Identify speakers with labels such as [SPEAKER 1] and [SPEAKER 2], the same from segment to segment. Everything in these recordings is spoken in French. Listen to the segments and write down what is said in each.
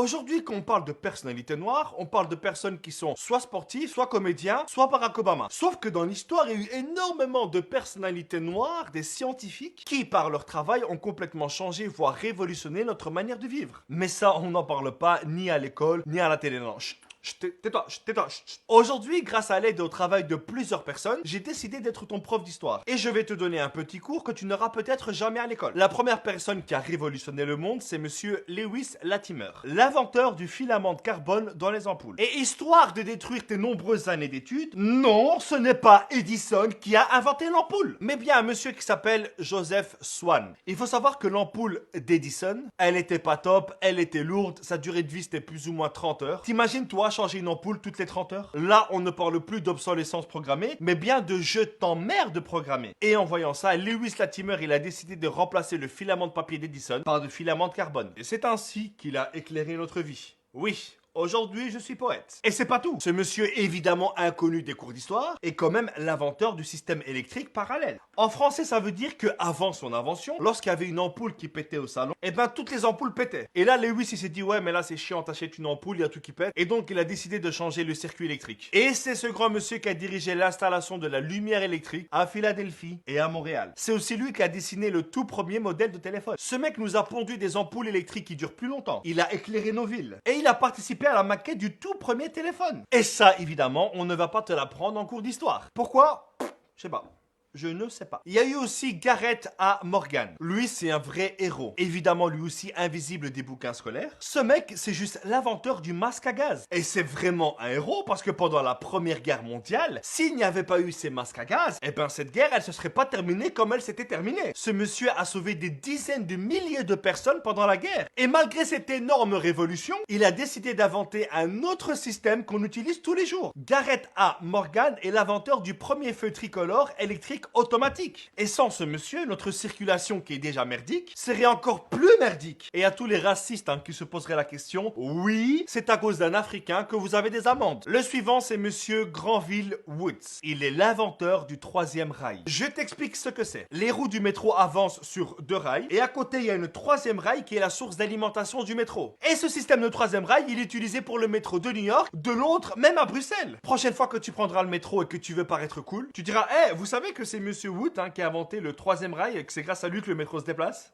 [SPEAKER 1] Aujourd'hui, quand on parle de personnalités noires, on parle de personnes qui sont soit sportives, soit comédiens, soit Barack Obama. Sauf que dans l'histoire, il y a eu énormément de personnalités noires, des scientifiques, qui par leur travail ont complètement changé, voire révolutionné notre manière de vivre. Mais ça, on n'en parle pas ni à l'école, ni à la télé. Non, tais-toi, tais-toi. Aujourd'hui, grâce à l'aide et au travail de plusieurs personnes, j'ai décidé d'être ton prof d'histoire. Et je vais te donner un petit cours que tu n'auras peut-être jamais à l'école. La première personne qui a révolutionné le monde, c'est monsieur Lewis Latimer, l'inventeur du filament de carbone dans les ampoules. Et histoire de détruire tes nombreuses années d'études, non, ce n'est pas Edison qui a inventé l'ampoule, mais bien un monsieur qui s'appelle Joseph Swan. Il faut savoir que l'ampoule d'Edison, elle était pas top, elle était lourde, sa durée de vie c'était plus ou moins 30 heures. T'imagines toi changer une ampoule toutes les 30 heures? Là, on ne parle plus d'obsolescence programmée, mais bien de je t'emmerde programmé. Et en voyant ça, Lewis Latimer, il a décidé de remplacer le filament de papier d'Edison par du filament de carbone. Et c'est ainsi qu'il a éclairé notre vie. Oui. Aujourd'hui, je suis poète. Et c'est pas tout. Ce monsieur, évidemment inconnu des cours d'histoire, est quand même l'inventeur du système électrique parallèle. En français, ça veut dire qu'avant son invention, lorsqu'il y avait une ampoule qui pétait au salon, eh ben toutes les ampoules pétaient. Et là, Lewis, il s'est dit, ouais, mais là, c'est chiant, t'achètes une ampoule, il y a tout qui pète. Et donc, il a décidé de changer le circuit électrique. Et c'est ce grand monsieur qui a dirigé l'installation de la lumière électrique à Philadelphie et à Montréal. C'est aussi lui qui a dessiné le tout premier modèle de téléphone. Ce mec nous a pondu des ampoules électriques qui durent plus longtemps. Il a éclairé nos villes. Et il a participé à la maquette du tout premier téléphone. Et ça, évidemment, on ne va pas te l'apprendre en cours d'histoire. Pourquoi? Je sais pas. Je ne sais pas. Il y a eu aussi Garrett A. Morgan. Lui, c'est un vrai héros. Évidemment, lui aussi invisible des bouquins scolaires. Ce mec, c'est juste l'inventeur du masque à gaz. Et c'est vraiment un héros parce que pendant la Première Guerre mondiale, s'il n'y avait pas eu ces masques à gaz, eh ben cette guerre, elle se serait pas terminée comme elle s'était terminée. Ce monsieur a sauvé des dizaines de milliers de personnes pendant la guerre. Et malgré cette énorme révolution, il a décidé d'inventer un autre système qu'on utilise tous les jours. Garrett A. Morgan est l'inventeur du premier feu tricolore électrique automatique. Et sans ce monsieur, notre circulation qui est déjà merdique serait encore plus merdique. Et à tous les racistes qui se poseraient la question, oui, c'est à cause d'un Africain que vous avez des amendes. Le suivant, c'est monsieur Granville Woods. Il est l'inventeur du troisième rail. Je t'explique ce que c'est. Les roues du métro avancent sur deux rails et à côté, il y a une troisième rail qui est la source d'alimentation du métro. Et ce système de troisième rail, il est utilisé pour le métro de New York, de Londres, même à Bruxelles. Prochaine fois que tu prendras le métro et que tu veux paraître cool, tu diras, hey, vous savez que c'est monsieur Wood qui a inventé le troisième rail et que c'est grâce à lui que le métro se déplace?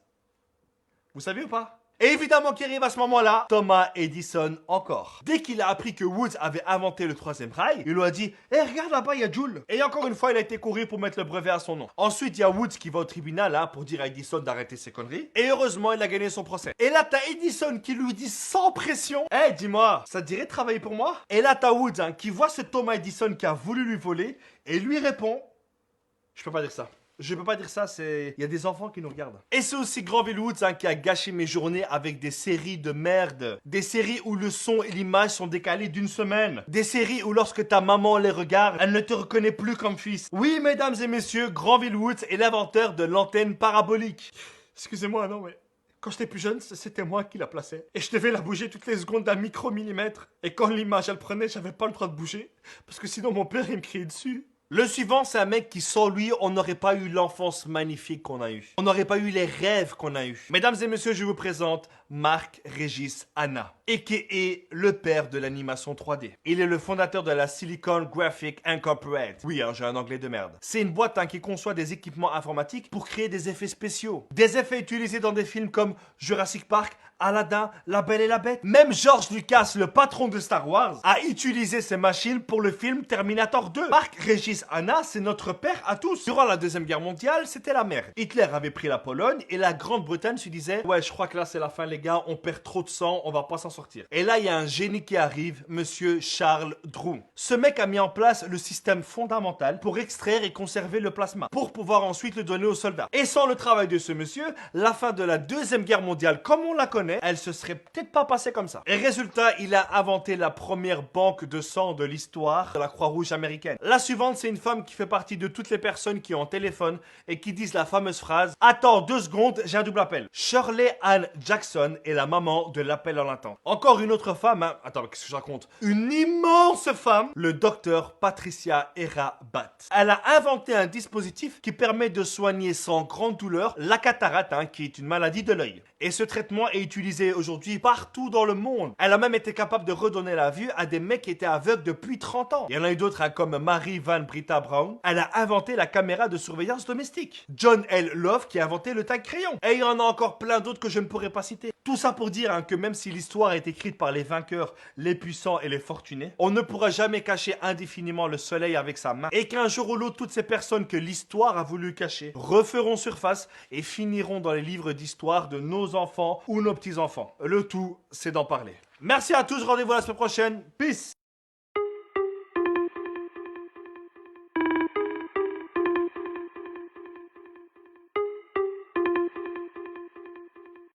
[SPEAKER 1] Vous savez ou pas? Et évidemment qui arrive à ce moment-là, Thomas Edison encore. Dès qu'il a appris que Woods avait inventé le troisième rail, il lui a dit « Eh, regarde là-bas, il y a Joule !» Et encore une fois, il a été courir pour mettre le brevet à son nom. Ensuite, il y a Woods qui va au tribunal pour dire à Edison d'arrêter ses conneries. Et heureusement, il a gagné son procès. Et là, t'as Edison qui lui dit sans pression « Eh, dis-moi, ça te dirait de travailler pour moi ?» Et là, t'as Woods qui voit ce Thomas Edison qui a voulu lui voler et lui répond « Je peux pas dire ça. » Je peux pas dire ça, il y a des enfants qui nous regardent. Et c'est aussi Granville Woods qui a gâché mes journées avec des séries de merde. Des séries où le son et l'image sont décalés d'une semaine. Des séries où lorsque ta maman les regarde, elle ne te reconnaît plus comme fils. Oui, mesdames et messieurs, Granville Woods est l'inventeur de l'antenne parabolique. Excusez-moi, non mais... Quand j'étais plus jeune, c'était moi qui la plaçais. Et je devais la bouger toutes les secondes d'un micro-millimètre. Et quand l'image, elle prenait, j'avais pas le droit de bouger. Parce que sinon, mon père, il me criait dessus. Le suivant, c'est un mec qui, sans lui, on n'aurait pas eu l'enfance magnifique qu'on a eue. On n'aurait pas eu les rêves qu'on a eus. Mesdames et messieurs, je vous présente Marc-Régis Anna, a.k.a. le père de l'animation 3D. Il est le fondateur de la Silicon Graphic Incorporated. Oui, j'ai un anglais de merde. C'est une boîte qui conçoit des équipements informatiques pour créer des effets spéciaux. Des effets utilisés dans des films comme Jurassic Park, Aladdin, La Belle et la Bête. Même George Lucas, le patron de Star Wars, a utilisé ces machines pour le film Terminator 2. Marc-Régis Anna, c'est notre père à tous. Durant la Deuxième Guerre mondiale, c'était la merde. Hitler avait pris la Pologne et la Grande-Bretagne se disait « Ouais, je crois que là c'est la fin les gars, on perd trop de sang, on va pas s'en sortir. » Et là, il y a un génie qui arrive, monsieur Charles Drew. Ce mec a mis en place le système fondamental pour extraire et conserver le plasma, pour pouvoir ensuite le donner aux soldats. Et sans le travail de ce monsieur, la fin de la Deuxième Guerre mondiale, comme on la connaît, elle se serait peut-être pas passée comme ça. Et résultat, il a inventé la première banque de sang de l'histoire de la Croix-Rouge américaine. La suivante, c'est une femme qui fait partie de toutes les personnes qui ont un téléphone et qui disent la fameuse phrase « Attends 2 secondes, j'ai un double appel ». Shirley Ann Jackson est la maman de l'appel en attente. Encore une autre femme, attends, qu'est-ce que je raconte? Une immense femme, le docteur Patricia Era Batt. Elle a inventé un dispositif qui permet de soigner sans grande douleur la cataracte, qui est une maladie de l'œil. Et ce traitement est utilisé utilisée aujourd'hui partout dans le monde. Elle a même été capable de redonner la vue à des mecs qui étaient aveugles depuis 30 ans. Il y en a eu d'autres hein, comme Mary Van Britta Brown. Elle a inventé la caméra de surveillance domestique. John L. Love qui a inventé le taille-crayon. Et il y en a encore plein d'autres que je ne pourrais pas citer. Tout ça pour dire hein, que même si l'histoire est écrite par les vainqueurs, les puissants et les fortunés, on ne pourra jamais cacher indéfiniment le soleil avec sa main. Et qu'un jour ou l'autre, toutes ces personnes que l'histoire a voulu cacher referont surface et finiront dans les livres d'histoire de nos enfants ou nos petits-enfants. Le tout, c'est d'en parler. Merci à tous, rendez-vous la semaine prochaine. Peace!